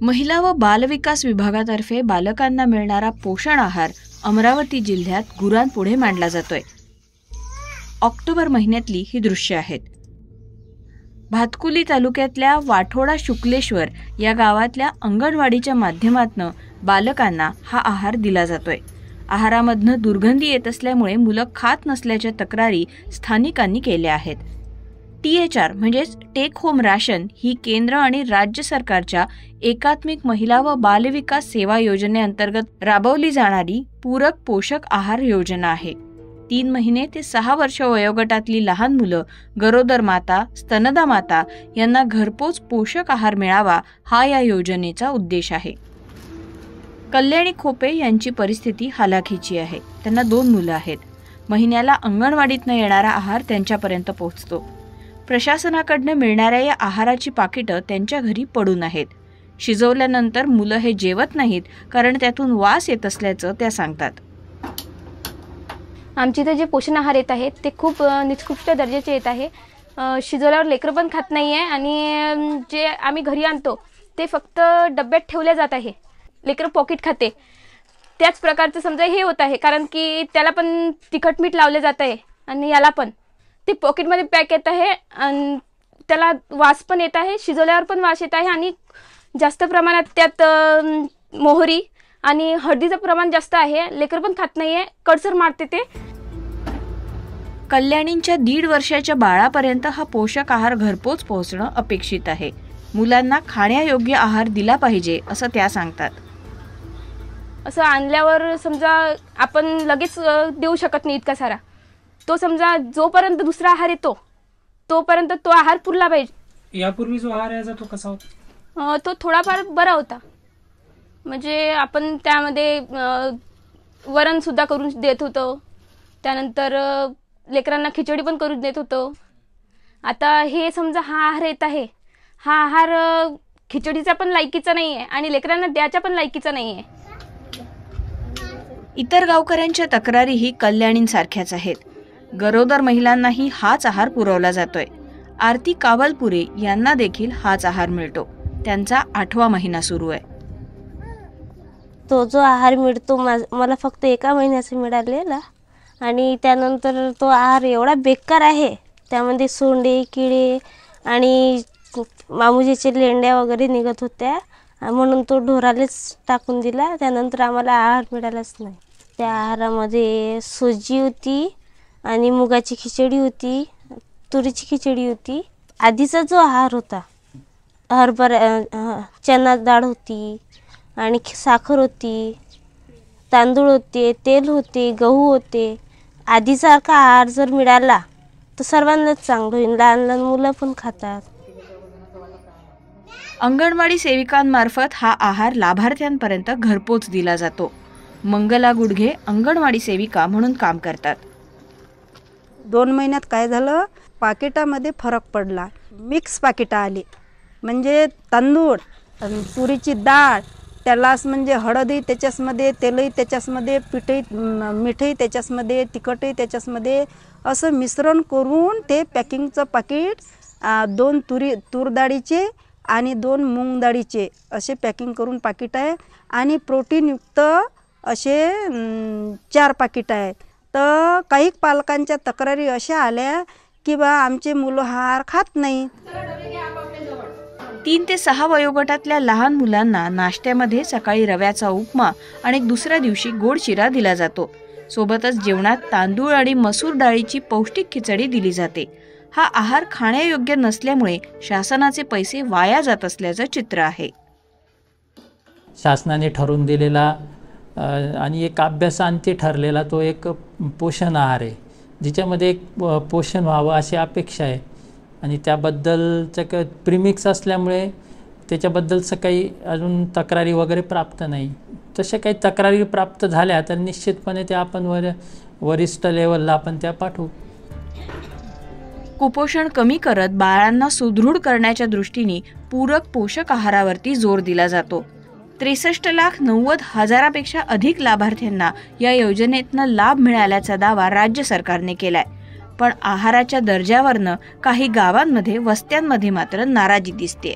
महिला व बालविकास विभागातर्फे बालकांना मिळणारा पोषण आहार अमरावती जिल्ह्यात गुरांपुढे मांडला जातोय। ऑक्टोबर महिन्यातली ही दृश्य आहेत। भातकुली तालुक्यातल्या वाठोडा शुक्लेश्वर या गावातल्या अंगणवाडीच्या माध्यमातून बालकांना हा आहार दिला जातोय। आहारामधनं दुर्गंधी येत असल्यामुळे मुलं खात नसल्याच्या तक्रारी स्थानिकांनी केल्या आहेत। THR म्हणजेच टेक होम राशन ही केंद्र आणि राज्य सरकारच्या एकात्मिक महिला व बालविकास सेवा योजनेअंतर्गत राबवली जाणारी पूरक पोषक आहार योजना आहे। 3 महिने ते 6 वर्ष वयोगटातली लहान मुलं, गरोदर माता, स्तनदा माता यांना घरपोच पोषक आहार मिळावा हा या योजनेचा उद्देश आहे। कल्याणी खोपे यांची परिस्थिती हालाखीची आहे। त्यांना 2 मुलं आहेत। महिन्याला अंगणवाडीतनं येणारा आहार त्यांच्यापर्यंत पोहोचतो। प्रशासनाकडनं मिळणाऱ्या या आहाराची पाकिटं त्यांच्या घरी पडून आहेत। शिजवल्यानंतर मुलं हे जेवत नाहीत कारण त्यातून वास येत असल्याचं त्या सांगतात। आमच्या इथे जे पोषण आहार येत आहेत ते खूप निकृष्ट दर्जाचे येत आहे। शिजवल्यावर लेकरं पण खात नाही आहे आणि जे आम्ही घरी आणतो ते फक्त डब्यात ठेवले जात आहे। लेकरं पॉकेट खाते। त्याच प्रकारचं समजा हे होत आहे कारण की त्याला पण तिखट मीठ लावले जात आहे आणि याला पण ते पॉकेटमध्ये पॅक येत आहे आणि त्याला वास पण येत आहे। शिजवल्यावर पण वास येत आहे आणि जास्त प्रमाणात त्यात मोहरी आणि हळदीचं प्रमाण जास्त आहे। लेकर पण खात नाही आहे, कडसर मारते ते। कल्याणींच्या 1.5 वर्षाच्या बाळापर्यंत हा पोषक आहार घरपोच पोहोचणं अपेक्षित आहे। मुलांना खाण्यायोग्य आहार दिला पाहिजे असं त्या सांगतात। असं आणल्यावर समजा आपण लगेच देऊ शकत नाही इतका सारा। तो समजा जोपर्यंत दुसरा आहार येतो तोपर्यंत तो आहार पुरला पाहिजे। यापूर्वी जो आहार यायचा तो कसा होता? तो थोडाफार बरा होता। म्हणजे आपण त्यामध्ये वरण सुद्धा करून देत होतो। त्यानंतर लेकरांना खिचडी पण करून देत होतो। आता हे समजा हा आहार येत आहे, हा आहार खिचडीचा पण लायकीचा नाही आहे आणि लेकरांना द्यायचा पण लायकीचा नाही आहे। इतर गावकऱ्यांच्या तक्रारीही कल्याणींसारख्याच आहेत। गरोदर महिलांनाही हाच आहार पुरवला जातोय। आरती कावलपुरे यांना देखील हाच आहार मिळतो। त्यांचा 8वा महिना सुरू आहे। तो जो आहार मिळतो मला फक्त 1 महिन्याचा मिळालेला आणि त्यानंतर तो आहार एवढा बेकार आहे। त्यामध्ये सोंडे, किडे आणि मामुजीचे लेंड्या वगैरे निघत होत्या म्हणून तो ढोरालेच टाकून दिला। त्यानंतर आम्हाला आहार मिळालाच नाही। त्या आहारामध्ये सोजी होती आणि मुगाची खिचडी होती, तुरीची खिचडी होती। आधीचा जो आहार होता चना डाळ होती आणि साखर होती, तांदूळ होते, तेल होते, गहू होते। आधीसारखा आहार जर मिळाला तर सर्वांनाच चांगलं होईल। लहान लहान मुलं पण खातात। अंगणवाडी सेविकांमार्फत हा आहार लाभार्थ्यांपर्यंत घरपोच दिला जातो। मंगला गुडघे अंगणवाडी सेविका म्हणून काम करतात। 2 महिन्यात काय झालं, पाकिटामध्ये फरक पडला। मिक्स पाकिटं आली, म्हणजे तांदूळ, तुरीची डाळ, त्यालाच म्हणजे हळदही त्याच्यामध्ये, तेलही त्याच्यामध्ये, मीठही त्याच्यामध्ये, तिखटही त्याच्यामध्ये, असं मिश्रण करून ते पॅकिंगचं पाकिट 2 तूर डाळीचे आणि 2 मूग डाळीचे असे पॅकिंग करून पाकिट आहे आणि प्रोटीनयुक्त असे 4 पाकिट आहे। तर काही पालकांच्या तक्रारी अशा आल्या की बा आमचे मुलं आहार खात नाही। 3 ते 6 वयोगटातल्या लहान मुलांना नाश्त्यामध्ये सकाळी रव्याचा उपमा आणि दुसऱ्या दिवशी गोड शिरा दिला जातो। सोबतच जेवणात तांदूळ आणि मसूर डाळीची पौष्टिक खिचडी दिली जाते। हा आहार खाण्यायोग्य नसल्यामुळे शासनाचे पैसे वाया जात असल्याचं चित्र आहे। शासनाने ठरवून दिलेला आणि एक अभ्यासांती ठरलेला तो एक पोषण आहार आहे, जिच्यामध्ये एक पोषण व्हावं अशी अपेक्षा आहे आणि त्याबद्दलचं प्रीमिक्स असल्यामुळे त्याच्याबद्दलचं काही अजून तक्रारी वगैरे प्राप्त नाही। तशा काही तक्रारी प्राप्त झाल्या तर निश्चितपणे त्या आपण वरिष्ठ लेवलला आपण त्या पाठवू। कुपोषण कमी करत बाळांना सुदृढ करण्याच्या दृष्टीने पूरक पोषक आहारावरती जोर दिला जातो। 63,90,000पेक्षा अधिक लाभार्थ्यांना या योजनेतनं लाभ मिळाल्याचा दावा राज्य सरकारने केलाय। पण आहाराच्या दर्जावरनं काही गावांमध्ये वस्त्यांमध्ये मात्र नाराजी दिसते।